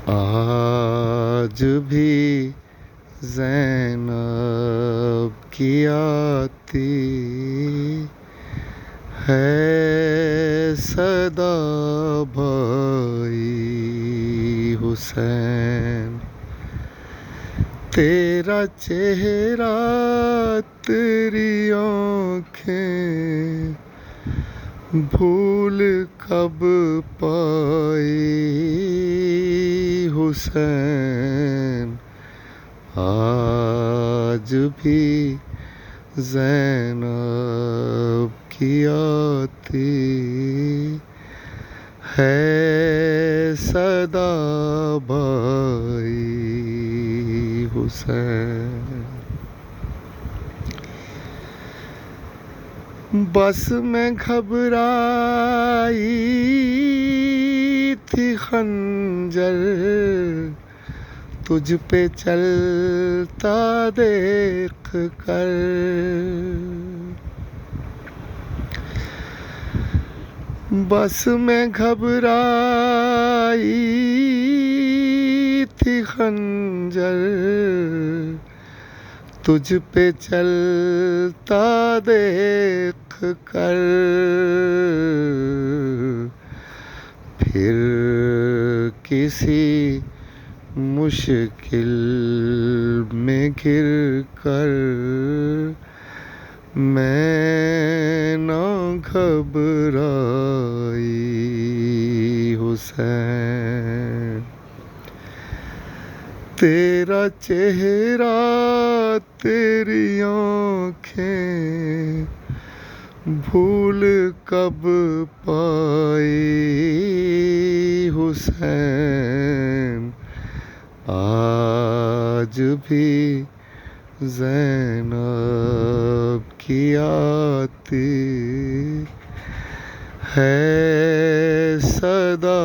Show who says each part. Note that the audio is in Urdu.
Speaker 1: آج بھی زینب کی آتی ہے صدا بھائی حسین، تیرا چہرہ تیری آنکھیں بھول کب پائی حسین، آج بھی زینب کی آتی ہے صدا بھائی حسین۔ بس میں گھبرائی تھی خنجر تجھ پہ چلتا دیکھ کر، بس میں گھبرائی تھی خنجر تجھ پہ چلتا دیکھ کر، پھر کسی مشکل میں گر کر میں نہ گھبرائی حسین، تیرا چہرہ تیری آنکھیں بھول کب پائی حسین، آج بھی زینب کی آتی ہے صدا